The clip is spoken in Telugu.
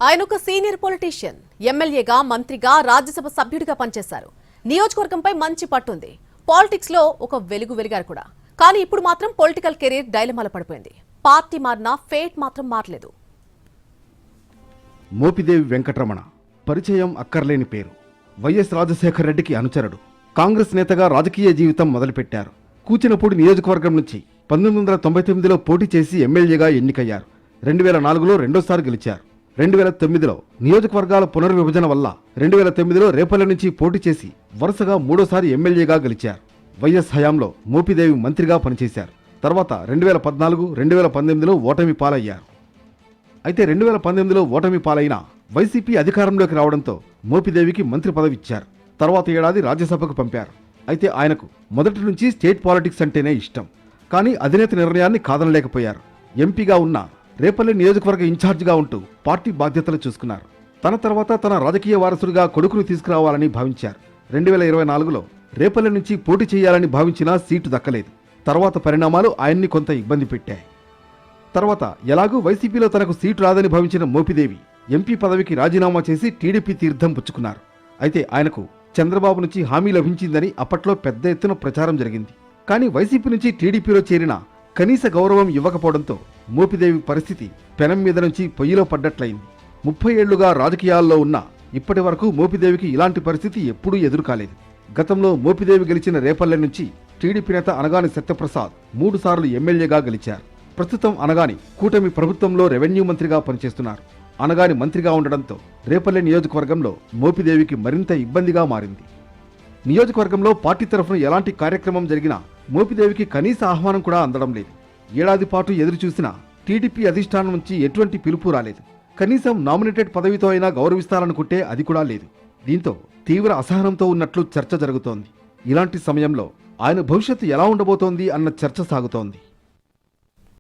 ఆయన ఒక సీనియర్ పొలిటీషియన్, ఎమ్మెల్యేగా, మంత్రిగా, రాజ్యసభ సభ్యుడిగా పనిచేశారు. నియోజకవర్గంపై మంచి పట్టుంది. పాలిటిక్స్ లో ఒక వెలిగారు కూడా. కానీ ఇప్పుడు మాత్రం పొలిటికల్ కెరీర్ డైలమాలో పడిపోయింది. పార్టీ మారినా ఫేట్ మాత్రం మారలేదు. మోపిదేవి వెంకటరమణ పరిచయం అక్కర్లేని పేరు. వైఎస్ రాజశేఖర రెడ్డికి అనుచరుడు. కాంగ్రెస్ నేతగా రాజకీయ జీవితం మొదలుపెట్టారు. కూచినపూడి నియోజకవర్గం నుంచి 1999లో పోటీ చేసి ఎమ్మెల్యేగా ఎన్నికయ్యారు. 2004లో రెండోసారి గెలిచారు. 2009లో నియోజకవర్గాల పునర్విభజన వల్ల 2009లో రేపల్లె నుంచి పోటీ చేసి వరుసగా మూడోసారి ఎమ్మెల్యేగా గెలిచారు. వైఎస్ హయాంలో మోపిదేవి మంత్రిగా పనిచేశారు. తర్వాత 2014, 2019లో ఓటమి పాలయ్యారు. అయితే 2019లో ఓటమి పాలైన వైసీపీ అధికారంలోకి రావడంతో మోపిదేవికి మంత్రి పదవి ఇచ్చారు. తర్వాత ఏడాది రాజ్యసభకు పంపారు. అయితే ఆయనకు మొదటి నుంచి స్టేట్ పాలిటిక్స్ అంటేనే ఇష్టం. కానీ అధినేత నిర్ణయాన్ని కాదనలేకపోయారు. ఎంపీగా ఉన్న రేపల్లె నియోజకవర్గ ఇన్ఛార్జిగా ఉంటూ పార్టీ బాధ్యతలు చూసుకున్నారు. తన తర్వాత తన రాజకీయ వారసుడిగా కొడుకును తీసుకురావాలని భావించారు. 2024లో రేపల్లె నుంచి పోటీ చేయాలని భావించినా సీటు దక్కలేదు. తర్వాత పరిణామాలు ఆయన్ని కొంత ఇబ్బంది పెట్టాయి. తర్వాత ఎలాగూ వైసీపీలో తనకు సీటు రాదని భావించిన మోపిదేవి ఎంపీ పదవికి రాజీనామా చేసి టీడీపీ తీర్థం పుచ్చుకున్నారు. అయితే ఆయనకు చంద్రబాబు నుంచి హామీ లభించిందని అప్పట్లో పెద్ద ఎత్తున ప్రచారం జరిగింది. కానీ వైసీపీ నుంచి టీడీపీలో చేరిన కనీస గౌరవం ఇవ్వకపోవడంతో మోపిదేవి పరిస్థితి పెనం మీద నుంచి పొయ్యిలో పడ్డట్లయింది. 30 ఏళ్లుగా రాజకీయాల్లో ఉన్న ఇప్పటి వరకు మోపిదేవికి ఇలాంటి పరిస్థితి ఎప్పుడూ ఎదురు కాలేదు. గతంలో మోపిదేవి గెలిచిన రేపల్లె నుంచి టీడీపీ నేత అనగాని సత్యప్రసాద్ 3 సార్లు ఎమ్మెల్యేగా గెలిచారు. ప్రస్తుతం అనగాని కూటమి ప్రభుత్వంలో రెవెన్యూ మంత్రిగా పనిచేస్తున్నారు. అనగాని మంత్రిగా ఉండడంతో రేపల్లె నియోజకవర్గంలో మోపిదేవికి మరింత ఇబ్బందిగా మారింది. నియోజకవర్గంలో పార్టీ తరఫున ఎలాంటి కార్యక్రమం జరిగినా మోపిదేవికి కనీస ఆహ్వానం కూడా అందడం లేదు. ఏడాది పాటు ఎదురు చూసినా టీడీపీ అధిష్టానం నుంచి ఎటువంటి పిలుపు రాలేదు. కనీసం నామినేటెడ్ పదవితో అయినా గౌరవిస్తారనుకుంటే అది కూడా లేదు. దీంతో తీవ్ర అసహనంతో ఉన్నట్లు చర్చ జరుగుతోంది. ఇలాంటి సమయంలో ఆయన భవిష్యత్తు ఎలా ఉండబోతోంది అన్న చర్చ సాగుతోంది.